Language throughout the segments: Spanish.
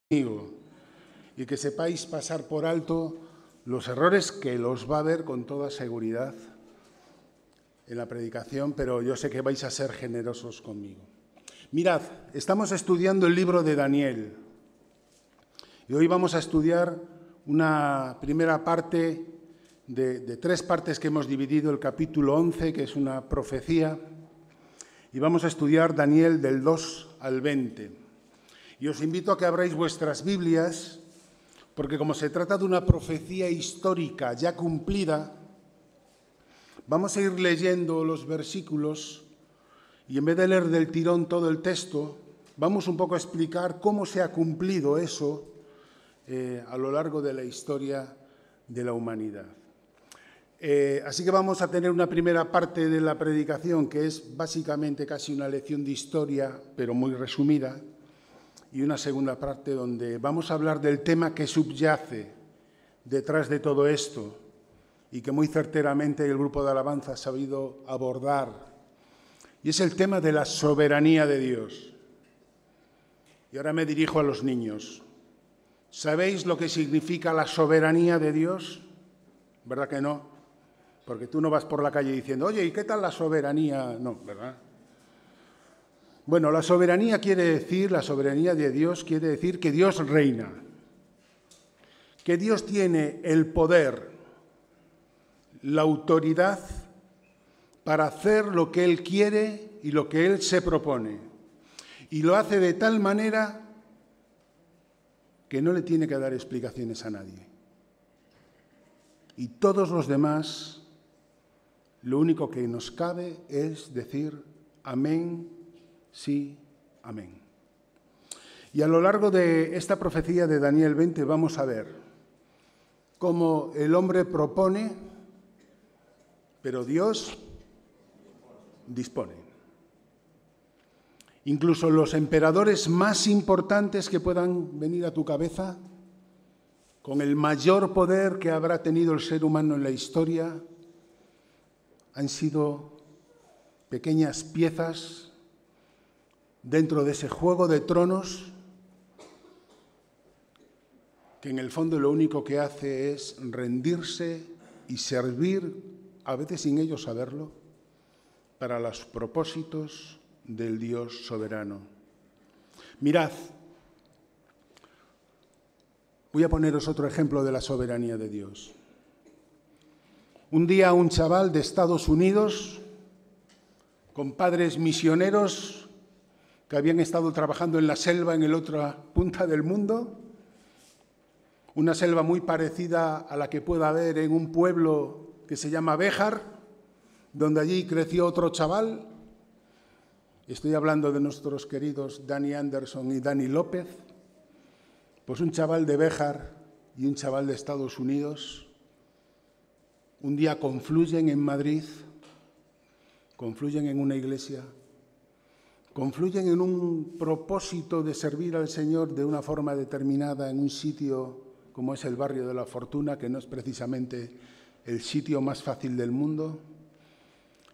y que sepáis pasar por alto los errores que los va a haber con toda seguridad en la predicación, pero yo sé que vais a ser generosos conmigo. Mirad, estamos estudiando el libro de Daniel y hoy vamos a estudiar una primera parte de tres partes que hemos dividido, el capítulo 11, que es una profecía, y vamos a estudiar Daniel del 2 al 20. Y os invito a que abráis vuestras Biblias, porque como se trata de una profecía histórica ya cumplida, vamos a ir leyendo los versículos y en vez de leer del tirón todo el texto, vamos un poco a explicar cómo se ha cumplido eso a lo largo de la historia de la humanidad. Así que vamos a tener una primera parte de la predicación que es básicamente casi una lección de historia, pero muy resumida, y una segunda parte donde vamos a hablar del tema que subyace detrás de todo esto y que muy certeramente el grupo de alabanza ha sabido abordar, y es el tema de la soberanía de Dios. Y ahora me dirijo a los niños. ¿Sabéis lo que significa la soberanía de Dios? ¿Verdad que no? Porque tú no vas por la calle diciendo, oye, ¿y qué tal la soberanía? No, ¿verdad? Bueno, la soberanía de Dios quiere decir que Dios reina, que Dios tiene el poder, la autoridad para hacer lo que Él quiere y lo que Él se propone. Y lo hace de tal manera que no le tiene que dar explicaciones a nadie. Y todos los demás, lo único que nos cabe es decir amén. Sí, amén. Y a lo largo de esta profecía de Daniel 20 vamos a ver cómo el hombre propone, pero Dios dispone. Incluso los emperadores más importantes que puedan venir a tu cabeza, con el mayor poder que habrá tenido el ser humano en la historia, han sido pequeñas piezas dentro de ese juego de tronos que en el fondo lo único que hace es rendirse y servir, a veces sin ellos saberlo, para los propósitos del Dios soberano. Mirad, voy a poneros otro ejemplo de la soberanía de Dios. Un día un chaval de Estados Unidos, con padres misioneros, que habían estado trabajando en la selva en la otra punta del mundo, una selva muy parecida a la que pueda haber en un pueblo que se llama Béjar, donde allí creció otro chaval. Estoy hablando de nuestros queridos Dani Anderson y Dani López. Pues un chaval de Béjar y un chaval de Estados Unidos un día confluyen en Madrid, confluyen en una iglesia, confluyen en un propósito de servir al Señor de una forma determinada en un sitio como es el barrio de la Fortuna, que no es precisamente el sitio más fácil del mundo,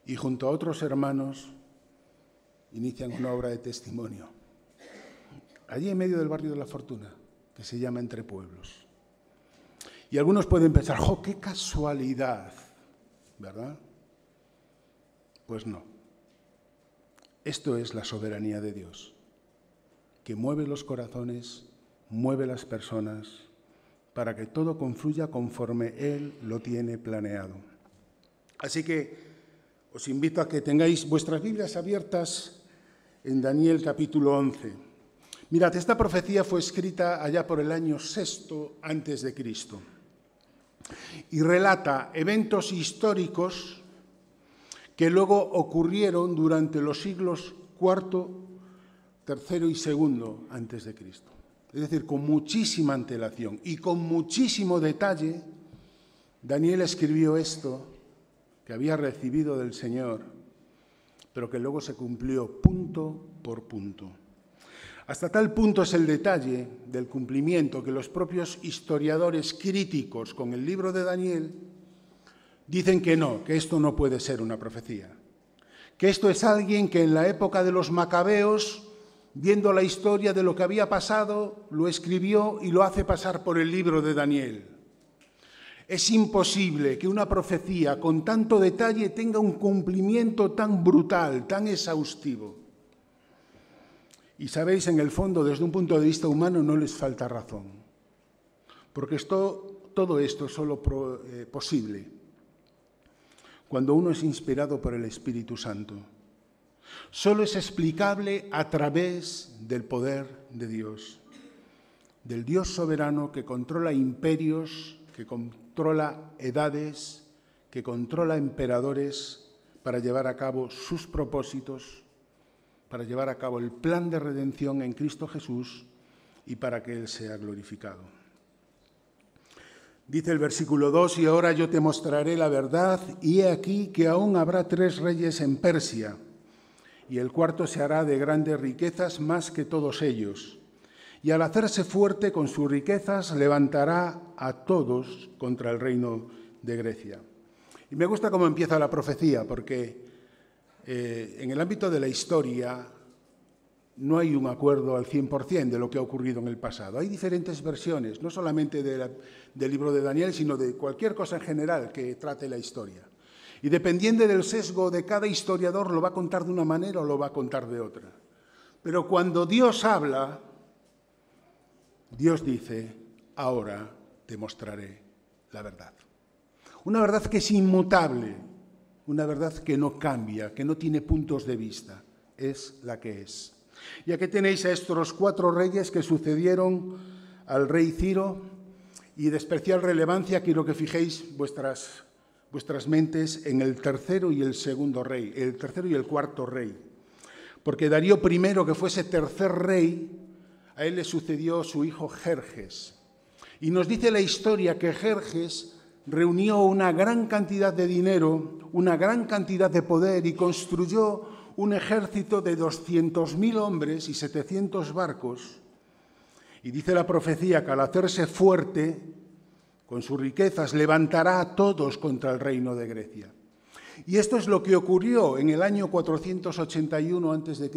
y junto a otros hermanos inician una obra de testimonio. Allí en medio del barrio de la Fortuna, que se llama Entre Pueblos. Y algunos pueden pensar, ¡jo, qué casualidad! ¿Verdad? Pues no. Esto es la soberanía de Dios, que mueve los corazones, mueve las personas, para que todo confluya conforme Él lo tiene planeado. Así que os invito a que tengáis vuestras Biblias abiertas en Daniel capítulo 11. Mirad, esta profecía fue escrita allá por el año 6 antes de Cristo y relata eventos históricos que luego ocurrieron durante los siglos IV, III y II antes de Cristo. Es decir, con muchísima antelación y con muchísimo detalle, Daniel escribió esto que había recibido del Señor, pero que luego se cumplió punto por punto. Hasta tal punto es el detalle del cumplimiento que los propios historiadores críticos con el libro de Daniel dicen que no, que esto no puede ser una profecía, que esto es alguien que en la época de los macabeos viendo la historia de lo que había pasado, lo escribió y lo hace pasar por el libro de Daniel. Es imposible que una profecía con tanto detalle tenga un cumplimiento tan brutal, tan exhaustivo. Y sabéis, en el fondo, desde un punto de vista humano, no les falta razón. Porque todo esto es solo posible cuando uno es inspirado por el Espíritu Santo. Solo es explicable a través del poder de Dios, del Dios soberano que controla imperios, que controla edades, que controla emperadores para llevar a cabo sus propósitos, para llevar a cabo el plan de redención en Cristo Jesús y para que Él sea glorificado. Dice el versículo 2, y ahora yo te mostraré la verdad, y he aquí que aún habrá 3 reyes en Persia, y el cuarto se hará de grandes riquezas más que todos ellos. Y al hacerse fuerte con sus riquezas, levantará a todos contra el reino de Grecia. Y me gusta cómo empieza la profecía, porque en el ámbito de la historia no hay un acuerdo al 100% de lo que ha ocurrido en el pasado. Hay diferentes versiones, no solamente del libro de Daniel, sino de cualquier cosa en general que trate la historia. Y dependiendo del sesgo de cada historiador, lo va a contar de una manera o lo va a contar de otra. Pero cuando Dios habla, Dios dice, ahora te mostraré la verdad. Una verdad que es inmutable, una verdad que no cambia, que no tiene puntos de vista, es la que es. Y aquí tenéis a estos 4 reyes que sucedieron al rey Ciro, y de especial relevancia quiero que fijéis vuestras mentes en el tercero y el segundo rey, el tercero y el cuarto rey. Porque Darío I, que fuese tercer rey, a él le sucedió su hijo Jerjes. Y nos dice la historia que Jerjes reunió una gran cantidad de dinero, una gran cantidad de poder y construyó un ejército de 200.000 hombres y 700 barcos. Y dice la profecía que al hacerse fuerte, con sus riquezas, levantará a todos contra el reino de Grecia. Y esto es lo que ocurrió en el año 481 a.C.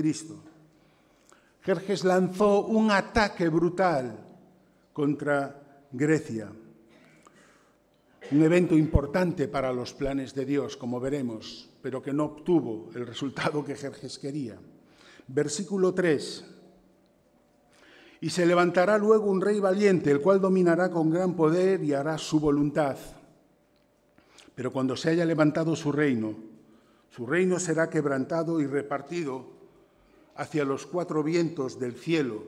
Jerjes lanzó un ataque brutal contra Grecia. Un evento importante para los planes de Dios, como veremos, pero que no obtuvo el resultado que Jerjes quería. Versículo 3. Y se levantará luego un rey valiente, el cual dominará con gran poder y hará su voluntad. Pero cuando se haya levantado su reino será quebrantado y repartido hacia los 4 vientos del cielo,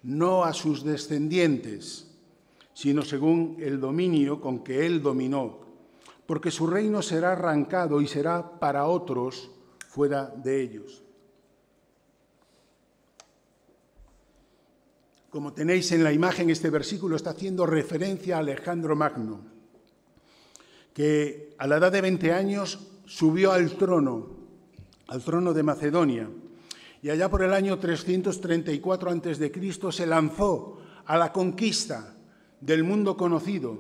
no a sus descendientes, sino según el dominio con que él dominó, porque su reino será arrancado y será para otros fuera de ellos. Como tenéis en la imagen, este versículo está haciendo referencia a Alejandro Magno, que a la edad de 20 años subió al trono de Macedonia, y allá por el año 334 a.C. se lanzó a la conquista del mundo conocido,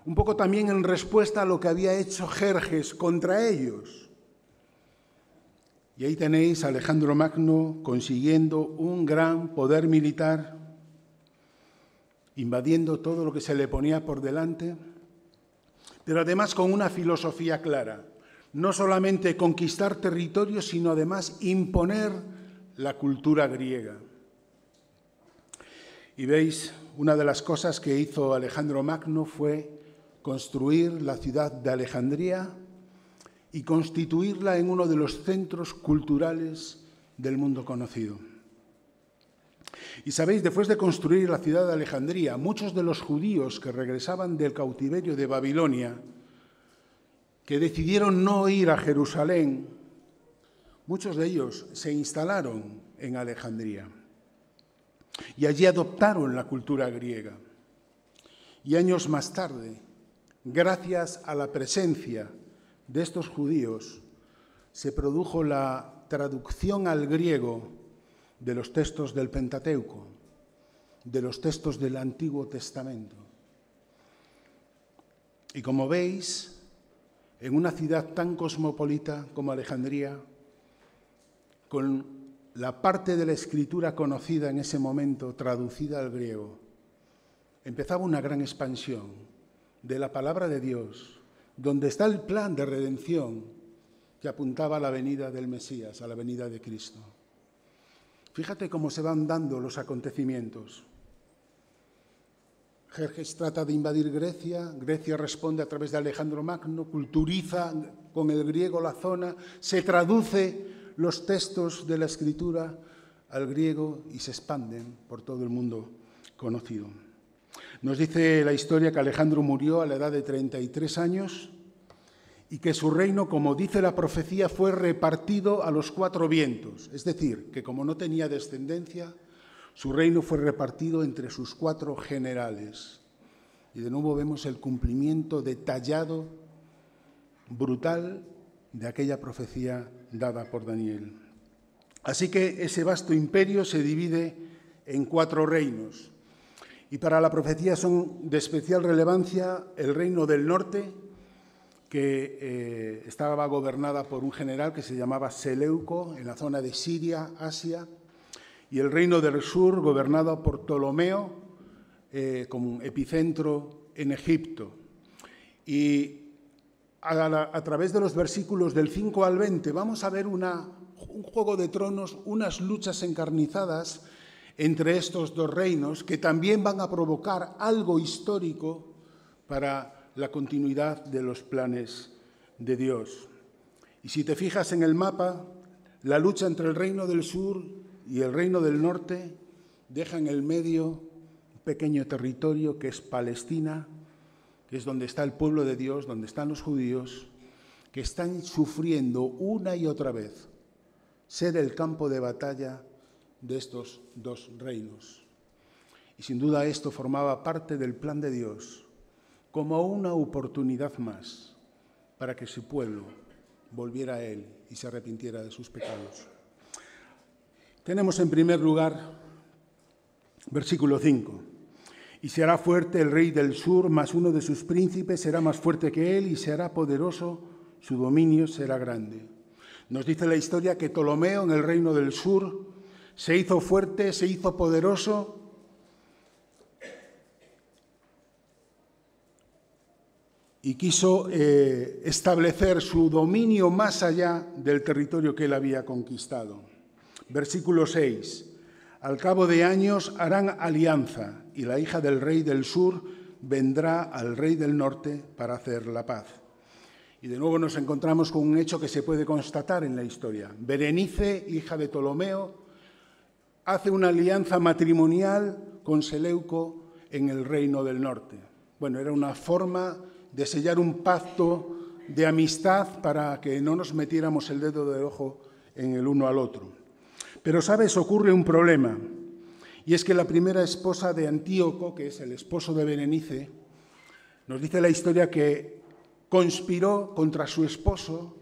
un poco también en respuesta a lo que había hecho Jerjes contra ellos. Y ahí tenéis a Alejandro Magno consiguiendo un gran poder militar, invadiendo todo lo que se le ponía por delante, pero además con una filosofía clara. No solamente conquistar territorios, sino además imponer la cultura griega. Y veis, una de las cosas que hizo Alejandro Magno fue construir la ciudad de Alejandría y constituirla en uno de los centros culturales del mundo conocido. Y sabéis, después de construir la ciudad de Alejandría, muchos de los judíos que regresaban del cautiverio de Babilonia, que decidieron no ir a Jerusalén, muchos de ellos se instalaron en Alejandría y allí adoptaron la cultura griega. Y años más tarde, gracias a la presencia de estos judíos, se produjo la traducción al griego de los textos del Pentateuco, de los textos del Antiguo Testamento. Y como veis, en una ciudad tan cosmopolita como Alejandría, con la parte de la escritura conocida en ese momento, traducida al griego, empezaba una gran expansión de la palabra de Dios, donde está el plan de redención que apuntaba a la venida del Mesías, a la venida de Cristo. Fíjate cómo se van dando los acontecimientos. Jerjes trata de invadir Grecia, Grecia responde a través de Alejandro Magno, culturiza con el griego la zona, se traduce los textos de la escritura al griego y se expanden por todo el mundo conocido. Nos dice la historia que Alejandro murió a la edad de 33 años y que su reino, como dice la profecía, fue repartido a los 4 vientos. Es decir, que como no tenía descendencia, su reino fue repartido entre sus 4 generales. Y de nuevo vemos el cumplimiento detallado, brutal, de aquella profecía dada por Daniel. Así que ese vasto imperio se divide en 4 reinos. Y para la profecía son de especial relevancia el reino del norte, que estaba gobernada por un general que se llamaba Seleuco, en la zona de Siria, Asia, y el reino del sur, gobernado por Ptolomeo, como epicentro en Egipto. Y a través de los versículos del 5 al 20 vamos a ver un juego de tronos, unas luchas encarnizadas entre estos 2 reinos que también van a provocar algo histórico para la continuidad de los planes de Dios. Y si te fijas en el mapa, la lucha entre el reino del sur y el reino del norte deja en el medio un pequeño territorio que es Palestina, que es donde está el pueblo de Dios, donde están los judíos, que están sufriendo una y otra vez ser el campo de batalla de estos 2 reinos. Y sin duda esto formaba parte del plan de Dios, como una oportunidad más para que su pueblo volviera a Él y se arrepintiera de sus pecados. Tenemos en primer lugar, versículo 5, y se hará fuerte el rey del sur, mas uno de sus príncipes será más fuerte que él y se hará poderoso, su dominio será grande. Nos dice la historia que Ptolomeo en el reino del sur se hizo fuerte, se hizo poderoso, y quiso establecer su dominio más allá del territorio que él había conquistado. Versículo 6. Al cabo de años harán alianza y la hija del rey del sur vendrá al rey del norte para hacer la paz. Y de nuevo nos encontramos con un hecho que se puede constatar en la historia. Berenice, hija de Ptolomeo, hace una alianza matrimonial con Seleuco en el reino del norte. Bueno, era una forma de sellar un pacto de amistad para que no nos metiéramos el dedo de ojo en el uno al otro. Pero, ¿sabes? Ocurre un problema, y es que la primera esposa de Antíoco, que es el esposo de Berenice, nos dice la historia que conspiró contra su esposo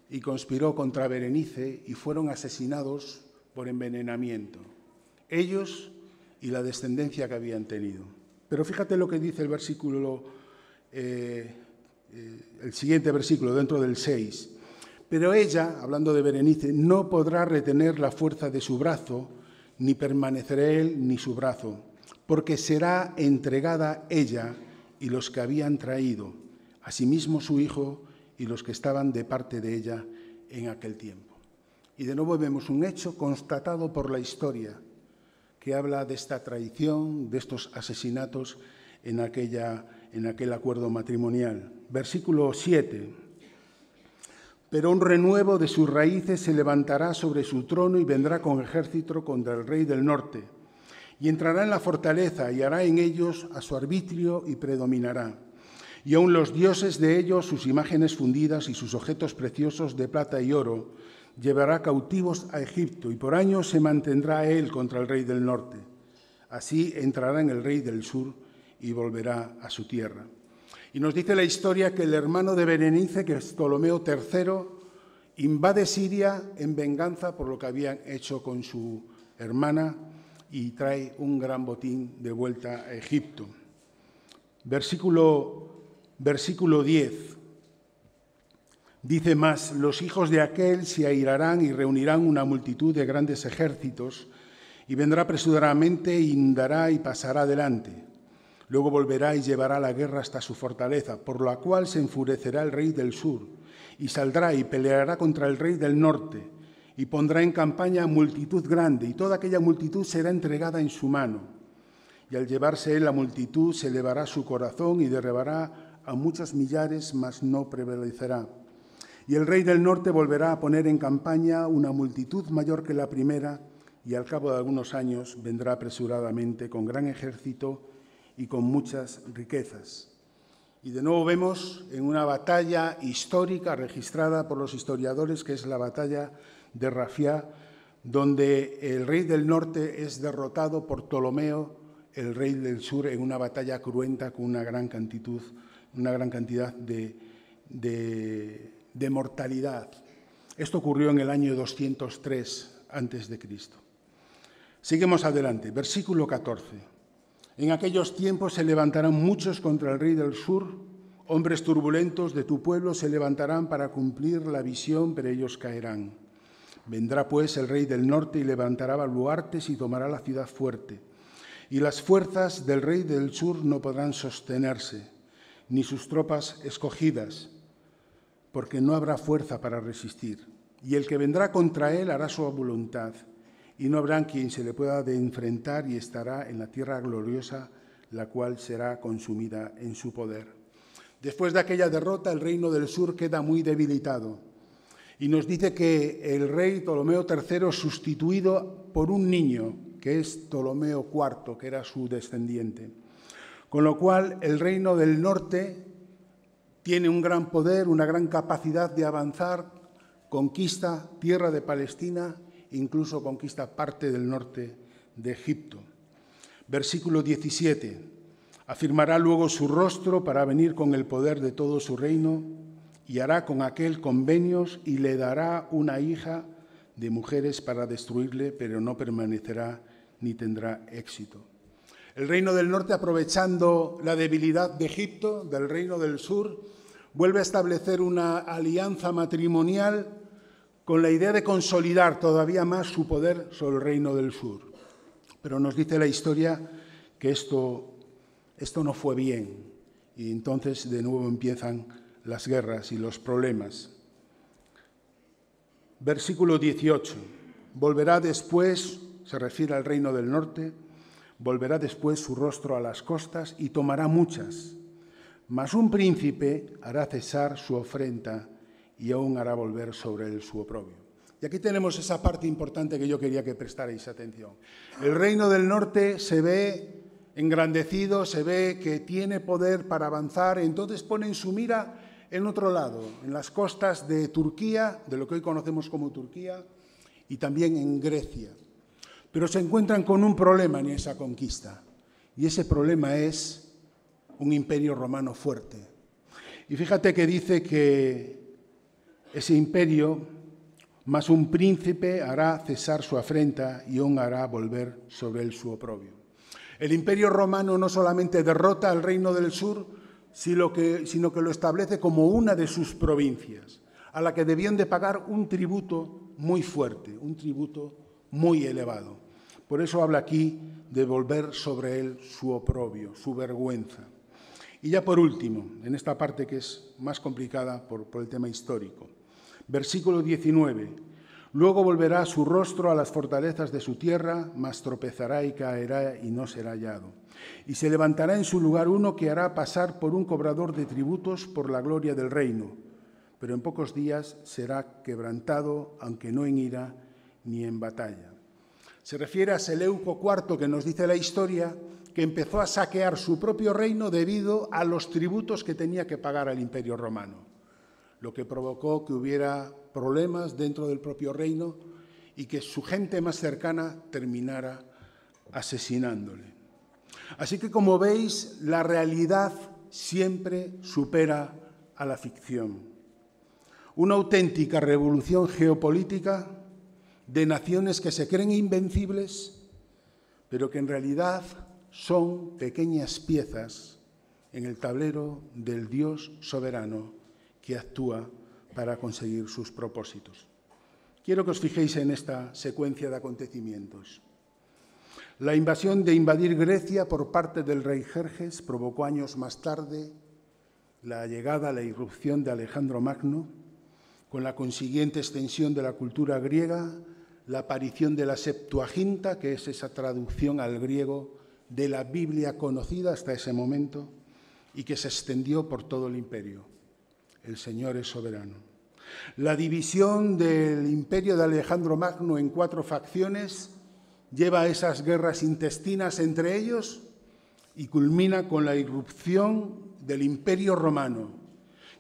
y conspiró contra Berenice y fueron asesinados por envenenamiento, ellos y la descendencia que habían tenido. Pero fíjate lo que dice el versículo el siguiente versículo, dentro del 6. Pero ella, hablando de Berenice, no podrá retener la fuerza de su brazo, ni permanecerá él ni su brazo, porque será entregada ella y los que habían traído, asimismo su hijo y los que estaban de parte de ella en aquel tiempo. Y de nuevo vemos un hecho constatado por la historia que habla de esta traición, de estos asesinatos en aquel acuerdo matrimonial. Versículo 7. Pero un renuevo de sus raíces se levantará sobre su trono y vendrá con ejército contra el rey del norte. Y entrará en la fortaleza y hará en ellos a su arbitrio y predominará. Y aun los dioses de ellos, sus imágenes fundidas y sus objetos preciosos de plata y oro, llevará cautivos a Egipto y por años se mantendrá él contra el rey del norte. Así entrará en el rey del sur y volverá a su tierra. Y nos dice la historia que el hermano de Berenice, que es Ptolomeo III, invade Siria en venganza por lo que habían hecho con su hermana y trae un gran botín de vuelta a Egipto. Versículo 10. Dice más: los hijos de aquel se airarán y reunirán una multitud de grandes ejércitos, y vendrá apresuradamente, inundará y pasará adelante. Luego volverá y llevará la guerra hasta su fortaleza, por la cual se enfurecerá el rey del sur, y saldrá y peleará contra el rey del norte, y pondrá en campaña multitud grande, y toda aquella multitud será entregada en su mano. Y al llevarse él la multitud, se elevará su corazón y derribará a muchos millares, mas no prevalecerá. Y el rey del norte volverá a poner en campaña una multitud mayor que la primera, y al cabo de algunos años vendrá apresuradamente con gran ejército y con muchas riquezas. Y de nuevo vemos en una batalla histórica registrada por los historiadores, que es la batalla de Rafiá, donde el rey del norte es derrotado por Ptolomeo, el rey del sur, en una batalla cruenta con una gran cantidad de mortalidad. Esto ocurrió en el año 203 a.C. Seguimos adelante, versículo 14. En aquellos tiempos se levantarán muchos contra el rey del sur, hombres turbulentos de tu pueblo se levantarán para cumplir la visión, pero ellos caerán. Vendrá pues el rey del norte y levantará baluartes y tomará la ciudad fuerte. Y las fuerzas del rey del sur no podrán sostenerse, ni sus tropas escogidas, porque no habrá fuerza para resistir. Y el que vendrá contra él hará su voluntad, y no habrá quien se le pueda de enfrentar, y estará en la tierra gloriosa, la cual será consumida en su poder. Después de aquella derrota, el reino del sur queda muy debilitado. Y nos dice que el rey Ptolomeo III es sustituido por un niño, que es Ptolomeo IV, que era su descendiente. Con lo cual, el reino del norte tiene un gran poder, una gran capacidad de avanzar, conquista tierra de Palestina, incluso conquista parte del norte de Egipto. Versículo 17. Afirmará luego su rostro para venir con el poder de todo su reino, y hará con aquel convenios y le dará una hija de mujeres para destruirle, pero no permanecerá ni tendrá éxito. El reino del norte, aprovechando la debilidad de Egipto, del reino del sur, vuelve a establecer una alianza matrimonial con la idea de consolidar todavía más su poder sobre el reino del sur. Pero nos dice la historia que esto no fue bien, y entonces de nuevo empiezan las guerras y los problemas. Versículo 18. Volverá después, se refiere al reino del norte, volverá después su rostro a las costas y tomará muchas. Mas un príncipe hará cesar su ofrenda y aún hará volver sobre él su oprobio. Y aquí tenemos esa parte importante que yo quería que prestarais atención. El reino del norte se ve engrandecido, se ve que tiene poder para avanzar, entonces ponen su mira en otro lado, en las costas de Turquía, de lo que hoy conocemos como Turquía, y también en Grecia. Pero se encuentran con un problema en esa conquista, y ese problema es un imperio romano fuerte. Y fíjate que dice que ese imperio, más un príncipe, hará cesar su afrenta y aún hará volver sobre él su oprobio. El imperio romano no solamente derrota al reino del sur, sino que lo establece como una de sus provincias, a la que debían de pagar un tributo muy fuerte, un tributo muy elevado. Por eso habla aquí de volver sobre él su oprobio, su vergüenza. Y ya por último, en esta parte que es más complicada por el tema histórico, versículo 19. Luego volverá su rostro a las fortalezas de su tierra, mas tropezará y caerá y no será hallado. Y se levantará en su lugar uno que hará pasar por un cobrador de tributos por la gloria del reino, pero en pocos días será quebrantado, aunque no en ira ni en batalla. Se refiere a Seleuco IV, que nos dice la historia, que empezó a saquear su propio reino debido a los tributos que tenía que pagar al Imperio Romano, lo que provocó que hubiera problemas dentro del propio reino y que su gente más cercana terminara asesinándole. Así que, como veis, la realidad siempre supera a la ficción. Una auténtica revolución geopolítica de naciones que se creen invencibles, pero que en realidad son pequeñas piezas en el tablero del Dios soberano que actúa para conseguir sus propósitos. Quiero que os fijéis en esta secuencia de acontecimientos. La invasión de invadir Grecia por parte del rey Jerjes provocó años más tarde la llegada, la irrupción de Alejandro Magno, con la consiguiente extensión de la cultura griega, la aparición de la Septuaginta, que es esa traducción al griego de la Biblia conocida hasta ese momento y que se extendió por todo el imperio. El Señor es soberano. La división del imperio de Alejandro Magno en 4 facciones lleva a esas guerras intestinas entre ellos y culmina con la irrupción del Imperio Romano,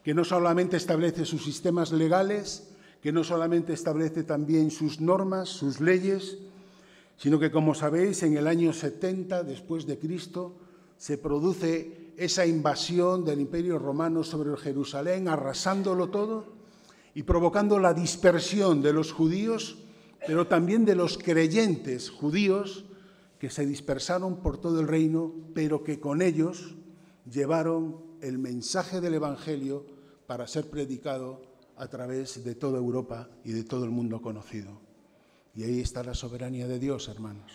que no solamente establece sus sistemas legales, que no solamente establece también sus normas, sus leyes, sino que, como sabéis, en el año 70 después de Cristo se produce esa invasión del Imperio Romano sobre Jerusalén, arrasándolo todo y provocando la dispersión de los judíos, pero también de los creyentes judíos que se dispersaron por todo el reino, pero que con ellos llevaron el mensaje del Evangelio para ser predicado a través de toda Europa y de todo el mundo conocido. Y ahí está la soberanía de Dios, hermanos.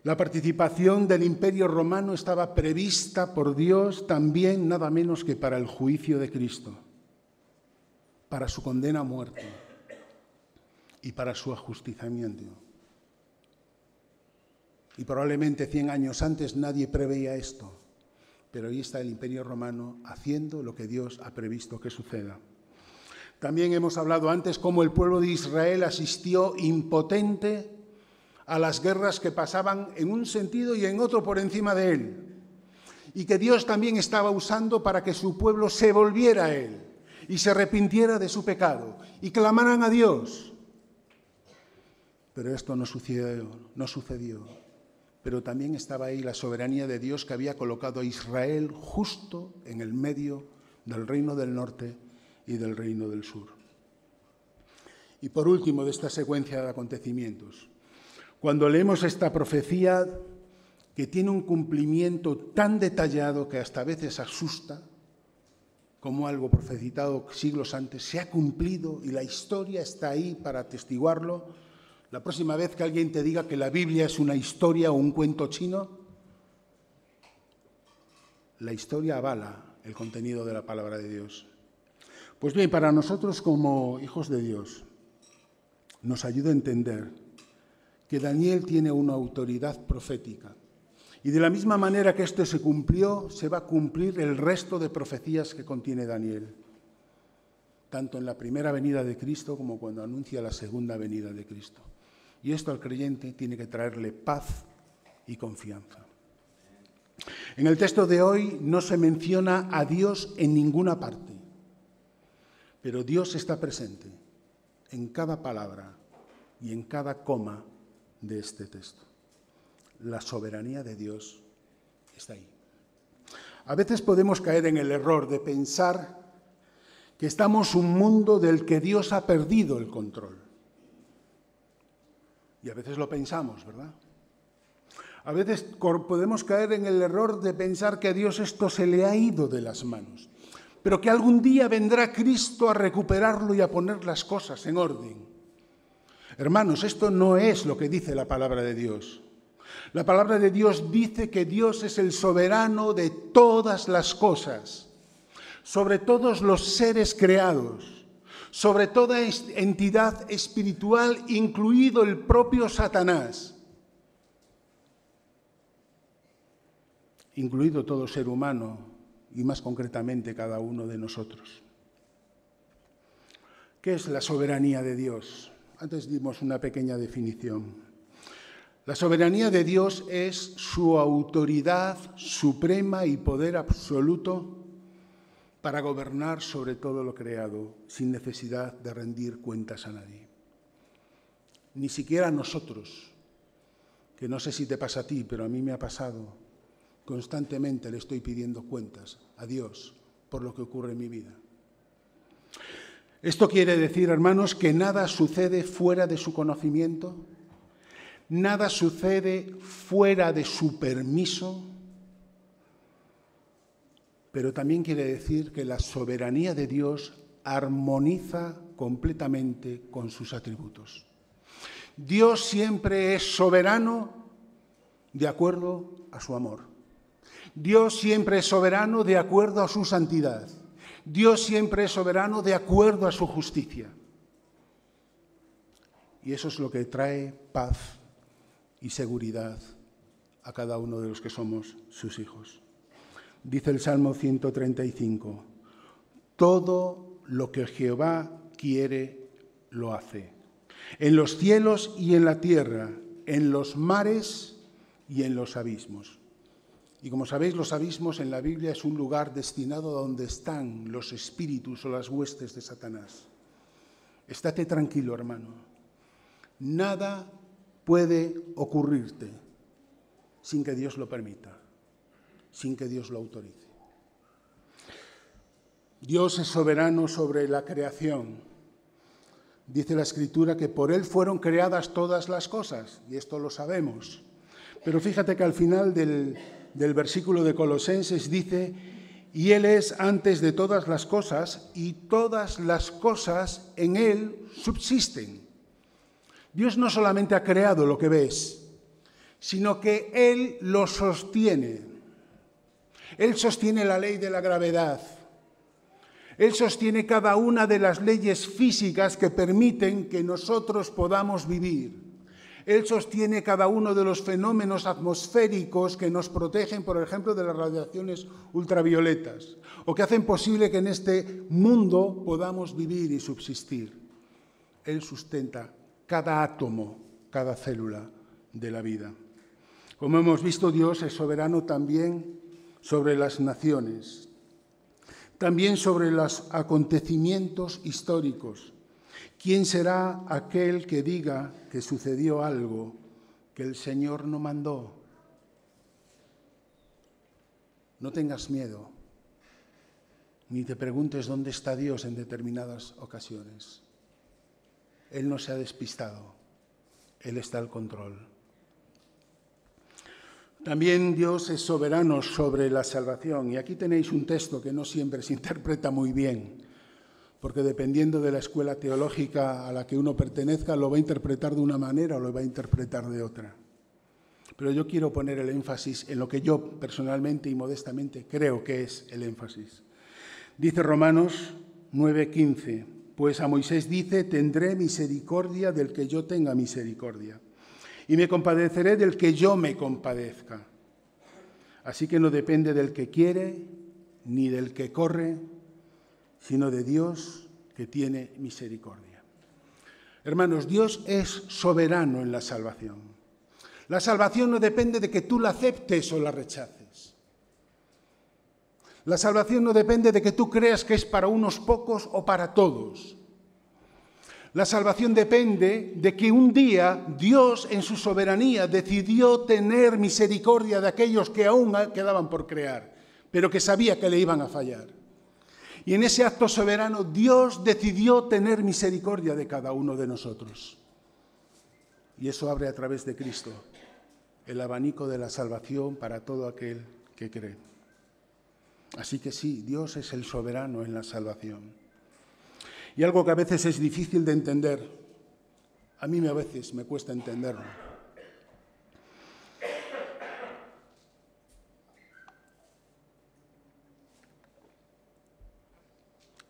La participación del Imperio Romano estaba prevista por Dios también nada menos que para el juicio de Cristo, para su condena a muerte y para su ajusticiamiento. Y probablemente 100 años antes nadie preveía esto, pero ahí está el Imperio Romano haciendo lo que Dios ha previsto que suceda. También hemos hablado antes cómo el pueblo de Israel asistió impotente a las guerras que pasaban en un sentido y en otro por encima de él, y que Dios también estaba usando para que su pueblo se volviera a él y se arrepintiera de su pecado y clamaran a Dios. Pero esto no sucedió. Pero también estaba ahí la soberanía de Dios que había colocado a Israel justo en el medio del reino del norte y del reino del sur. Y por último de esta secuencia de acontecimientos, cuando leemos esta profecía que tiene un cumplimiento tan detallado que hasta a veces asusta, como algo profetizado siglos antes se ha cumplido y la historia está ahí para atestiguarlo. La próxima vez que alguien te diga que la Biblia es una historia o un cuento chino, la historia avala el contenido de la palabra de Dios. Pues bien, para nosotros como hijos de Dios, nos ayuda a entender que Daniel tiene una autoridad profética. Y de la misma manera que esto se cumplió, se va a cumplir el resto de profecías que contiene Daniel, tanto en la primera venida de Cristo como cuando anuncia la segunda venida de Cristo. Y esto al creyente tiene que traerle paz y confianza. En el texto de hoy no se menciona a Dios en ninguna parte, pero Dios está presente en cada palabra y en cada coma de este texto. La soberanía de Dios está ahí. A veces podemos caer en el error de pensar que estamos en un mundo del que Dios ha perdido el control. Y a veces lo pensamos, ¿verdad? A veces podemos caer en el error de pensar que a Dios esto se le ha ido de las manos, pero que algún día vendrá Cristo a recuperarlo y a poner las cosas en orden. Hermanos, esto no es lo que dice la palabra de Dios. La palabra de Dios dice que Dios es el soberano de todas las cosas, sobre todos los seres creados, sobre toda entidad espiritual, incluido el propio Satanás, incluido todo ser humano y más concretamente cada uno de nosotros. ¿Qué es la soberanía de Dios? Antes dimos una pequeña definición. La soberanía de Dios es su autoridad suprema y poder absoluto para gobernar sobre todo lo creado, sin necesidad de rendir cuentas a nadie. Ni siquiera a nosotros, que no sé si te pasa a ti, pero a mí me ha pasado, constantemente le estoy pidiendo cuentas a Dios por lo que ocurre en mi vida. Esto quiere decir, hermanos, que nada sucede fuera de su conocimiento, nada sucede fuera de su permiso. pero también quiere decir que la soberanía de Dios armoniza completamente con sus atributos. Dios siempre es soberano de acuerdo a su amor. Dios siempre es soberano de acuerdo a su santidad. Dios siempre es soberano de acuerdo a su justicia. Y eso es lo que trae paz y seguridad a cada uno de los que somos sus hijos. Dice el Salmo 135, todo lo que Jehová quiere, lo hace. En los cielos y en la tierra, en los mares y en los abismos. Y como sabéis, los abismos en la Biblia es un lugar destinado a donde están los espíritus o las huestes de Satanás. Estate tranquilo, hermano. Nada puede ocurrirte sin que Dios lo permita, sin que Dios lo autorice. Dios es soberano sobre la creación. Dice la Escritura que por Él fueron creadas todas las cosas, y esto lo sabemos. Pero fíjate que al final del versículo de Colosenses dice, y Él es antes de todas las cosas, y todas las cosas en Él subsisten. Dios no solamente ha creado lo que ves, sino que Él lo sostiene. Él sostiene la ley de la gravedad. Él sostiene cada una de las leyes físicas que permiten que nosotros podamos vivir. Él sostiene cada uno de los fenómenos atmosféricos que nos protegen, por ejemplo, de las radiaciones ultravioletas, o que hacen posible que en este mundo podamos vivir y subsistir. Él sustenta cada átomo, cada célula de la vida. Como hemos visto, Dios es soberano también sobre las naciones, también sobre los acontecimientos históricos. ¿Quién será aquel que diga que sucedió algo que el Señor no mandó? No tengas miedo, ni te preguntes dónde está Dios en determinadas ocasiones. Él no se ha despistado, Él está al control. También Dios es soberano sobre la salvación. Y aquí tenéis un texto que no siempre se interpreta muy bien, porque dependiendo de la escuela teológica a la que uno pertenezca, lo va a interpretar de una manera o lo va a interpretar de otra. Pero yo quiero poner el énfasis en lo que yo personalmente y modestamente creo que es el énfasis. Dice Romanos 9:15, pues a Moisés dice, tendré misericordia del que yo tenga misericordia, y me compadeceré del que yo me compadezca. Así que no depende del que quiere ni del que corre, sino de Dios que tiene misericordia. Hermanos, Dios es soberano en la salvación. La salvación no depende de que tú la aceptes o la rechaces. La salvación no depende de que tú creas que es para unos pocos o para todos. La salvación depende de que un día Dios en su soberanía decidió tener misericordia de aquellos que aún quedaban por crear, pero que sabía que le iban a fallar. Y en ese acto soberano Dios decidió tener misericordia de cada uno de nosotros. Y eso abre a través de Cristo el abanico de la salvación para todo aquel que cree. Así que sí, Dios es el soberano en la salvación. Y algo que a veces es difícil de entender, a mí a veces me cuesta entenderlo.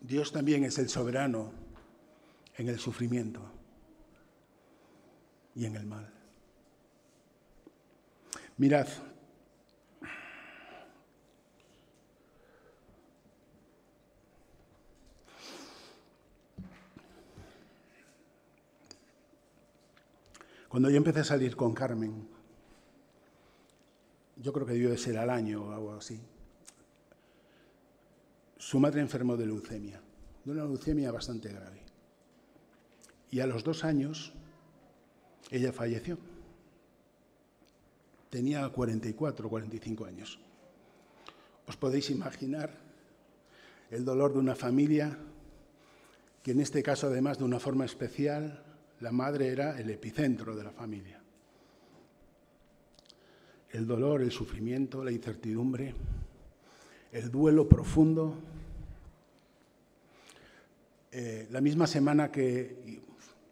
Dios también es el soberano en el sufrimiento y en el mal. Mirad, cuando yo empecé a salir con Carmen, yo creo que debió de ser al año o algo así, su madre enfermó de leucemia, de una leucemia bastante grave. Y a los 2 años, ella falleció. Tenía 44, 45 años. Os podéis imaginar el dolor de una familia que en este caso, además de una forma especial, la madre era el epicentro de la familia. El dolor, el sufrimiento, la incertidumbre, el duelo profundo. La misma semana que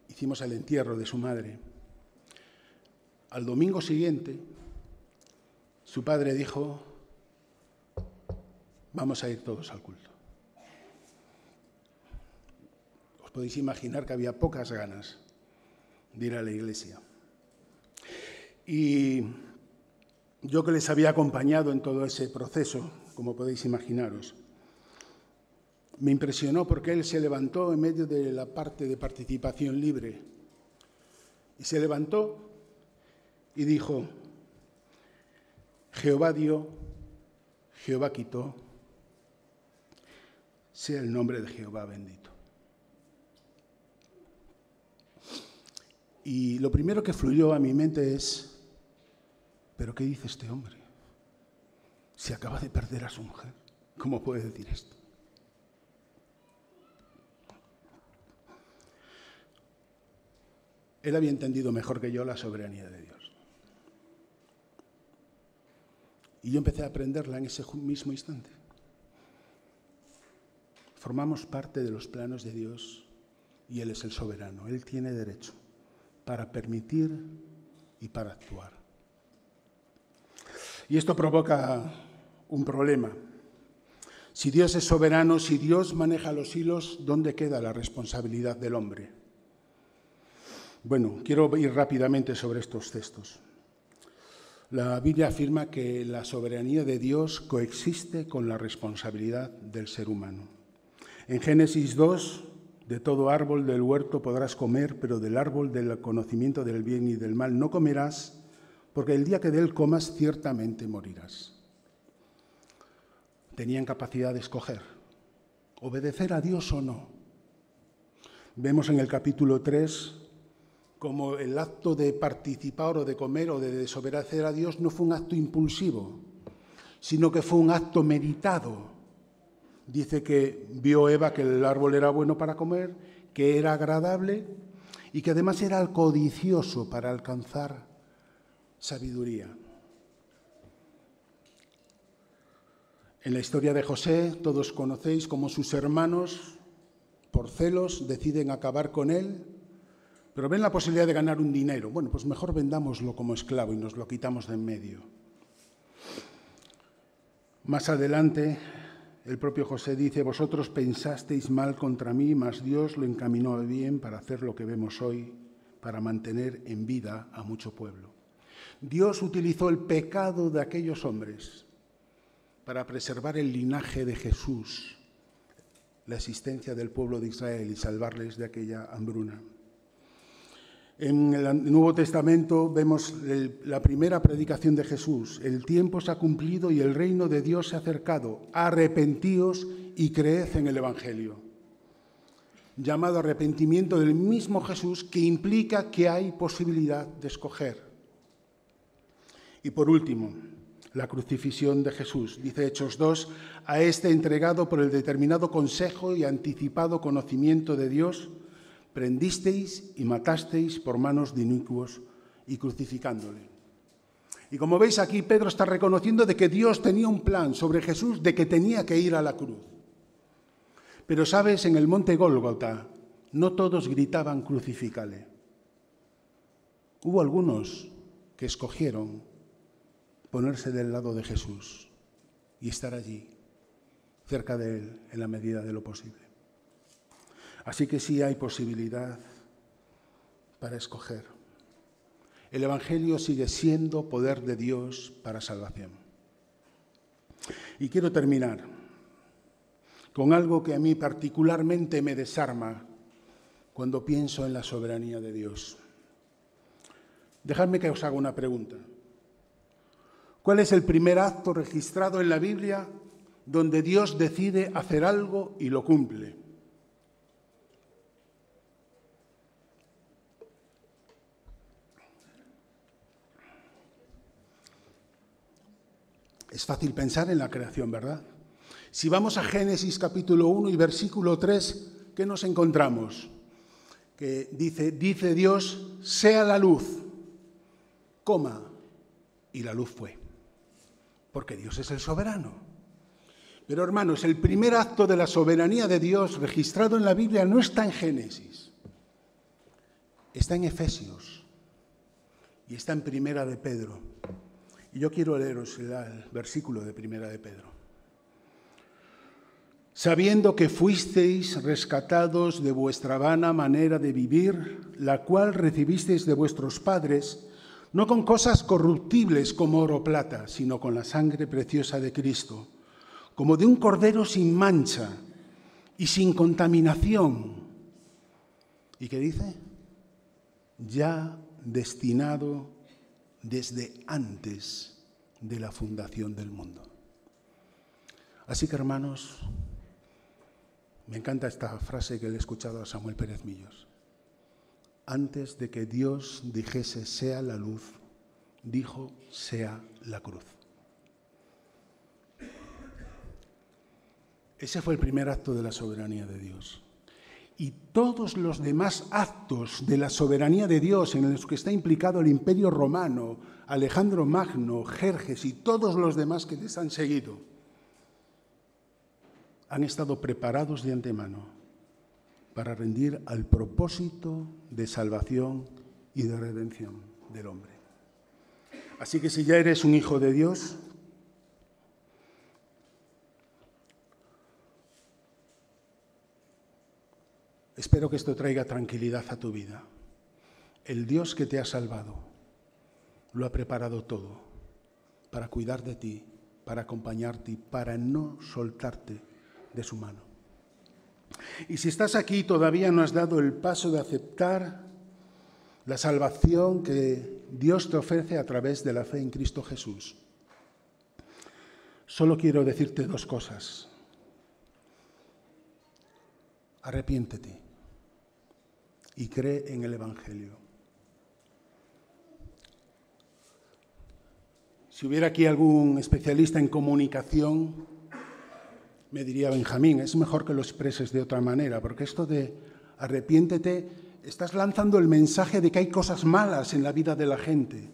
hicimos el entierro de su madre, al domingo siguiente, su padre dijo: vamos a ir todos al culto. Os podéis imaginar que había pocas ganas de ir a la iglesia. Y yo, que les había acompañado en todo ese proceso, como podéis imaginaros, me impresionó porque él se levantó en medio de la parte de participación libre. Y se levantó y dijo: Jehová dio, Jehová quitó, sea el nombre de Jehová bendito. Y lo primero que fluyó a mi mente es: ¿pero qué dice este hombre? Se acaba de perder a su mujer. ¿Cómo puede decir esto? Él había entendido mejor que yo la soberanía de Dios. Y yo empecé a aprenderla en ese mismo instante. Formamos parte de los planos de Dios y Él es el soberano. Él tiene derecho para permitir y para actuar. Y esto provoca un problema. Si Dios es soberano, si Dios maneja los hilos, ¿dónde queda la responsabilidad del hombre? Bueno, quiero ir rápidamente sobre estos textos. La Biblia afirma que la soberanía de Dios coexiste con la responsabilidad del ser humano. En Génesis 2, de todo árbol del huerto podrás comer, pero del árbol del conocimiento del bien y del mal no comerás, porque el día que de él comas ciertamente morirás. Tenían capacidad de escoger, obedecer a Dios o no. Vemos en el capítulo 3 como el acto de participar o de comer o de desobedecer a Dios no fue un acto impulsivo, sino que fue un acto meditado. Dice que vio Eva que el árbol era bueno para comer, que era agradable y que además era codicioso para alcanzar sabiduría. En la historia de José, todos conocéis cómo sus hermanos, por celos, deciden acabar con él, pero ven la posibilidad de ganar un dinero. Bueno, pues mejor vendámoslo como esclavo y nos lo quitamos de en medio. Más adelante, el propio José dice: vosotros pensasteis mal contra mí, mas Dios lo encaminó a bien para hacer lo que vemos hoy, para mantener en vida a mucho pueblo. Dios utilizó el pecado de aquellos hombres para preservar el linaje de Jesús, la existencia del pueblo de Israel y salvarles de aquella hambruna. En el Nuevo Testamento vemos la primera predicación de Jesús: el tiempo se ha cumplido y el reino de Dios se ha acercado, arrepentíos y creed en el Evangelio. Llamado arrepentimiento del mismo Jesús, que implica que hay posibilidad de escoger. Y por último, la crucifixión de Jesús. Dice Hechos 2, a este entregado por el determinado consejo y anticipado conocimiento de Dios, prendisteis y matasteis por manos de inicuos y crucificándole. Y como veis aquí, Pedro está reconociendo de que Dios tenía un plan sobre Jesús, de que tenía que ir a la cruz. Pero sabes, en el monte Gólgota no todos gritaban crucifícale. Hubo algunos que escogieron ponerse del lado de Jesús y estar allí, cerca de Él, en la medida de lo posible. Así que sí hay posibilidad para escoger. El Evangelio sigue siendo poder de Dios para salvación. Y quiero terminar con algo que a mí particularmente me desarma cuando pienso en la soberanía de Dios. Dejadme que os haga una pregunta. ¿Cuál es el primer acto registrado en la Biblia donde Dios decide hacer algo y lo cumple? Es fácil pensar en la creación, ¿verdad? Si vamos a Génesis capítulo 1 y versículo 3, ¿qué nos encontramos? Que dice Dios, sea la luz, y la luz fue. Porque Dios es el soberano. Pero hermanos, el primer acto de la soberanía de Dios registrado en la Biblia no está en Génesis, está en Efesios y está en Primera de Pedro. Y yo quiero leeros el versículo de Primera de Pedro. Sabiendo que fuisteis rescatados de vuestra vana manera de vivir, la cual recibisteis de vuestros padres, no con cosas corruptibles como oro o plata, sino con la sangre preciosa de Cristo, como de un cordero sin mancha y sin contaminación. ¿Y qué dice? Ya destinado desde antes de la fundación del mundo. Así que, hermanos, me encanta esta frase que le he escuchado a Samuel Pérez Millos. Antes de que Dios dijese sea la luz, dijo sea la cruz. Ese fue el primer acto de la soberanía de Dios. Y todos los demás actos de la soberanía de Dios en los que está implicado el Imperio Romano, Alejandro Magno, Jerjes y todos los demás que les han seguido, han estado preparados de antemano para rendir al propósito de salvación y de redención del hombre. Así que si ya eres un hijo de Dios, espero que esto traiga tranquilidad a tu vida. El Dios que te ha salvado lo ha preparado todo para cuidar de ti, para acompañarte y para no soltarte de su mano. Y si estás aquí y todavía no has dado el paso de aceptar la salvación que Dios te ofrece a través de la fe en Cristo Jesús, solo quiero decirte dos cosas. Arrepiéntete y cree en el Evangelio. Si hubiera aquí algún especialista en comunicación, me diría Benjamín, es mejor que lo expreses de otra manera, porque esto de arrepiéntete, estás lanzando el mensaje de que hay cosas malas en la vida de la gente.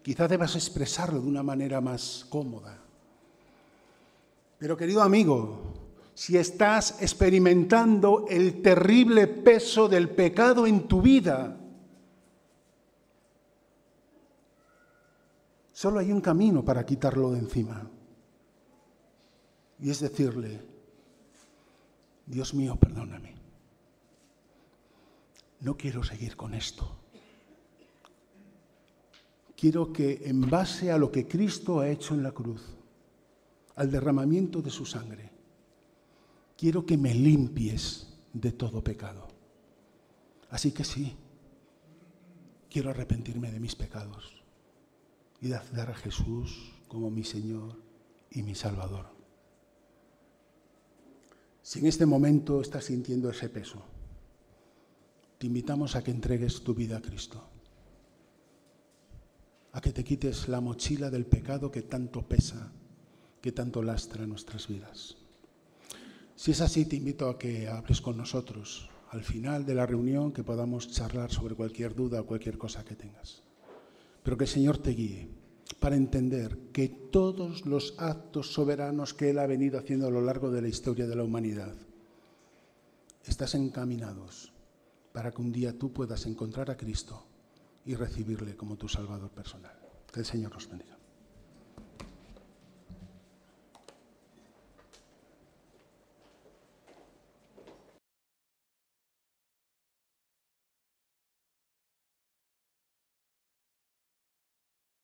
Quizá debas expresarlo de una manera más cómoda. Pero querido amigo, si estás experimentando el terrible peso del pecado en tu vida, solo hay un camino para quitarlo de encima. Y es decirle, Dios mío, perdóname. No quiero seguir con esto. Quiero que en base a lo que Cristo ha hecho en la cruz, al derramamiento de su sangre, quiero que me limpies de todo pecado. Así que sí, quiero arrepentirme de mis pecados y de aceptar a Jesús como mi Señor y mi Salvador. Si en este momento estás sintiendo ese peso, te invitamos a que entregues tu vida a Cristo, a que te quites la mochila del pecado que tanto pesa, que tanto lastra nuestras vidas. Si es así, te invito a que hables con nosotros al final de la reunión, que podamos charlar sobre cualquier duda o cualquier cosa que tengas. Pero que el Señor te guíe para entender que todos los actos soberanos que Él ha venido haciendo a lo largo de la historia de la humanidad estás encaminados para que un día tú puedas encontrar a Cristo y recibirle como tu Salvador personal. Que el Señor nos bendiga.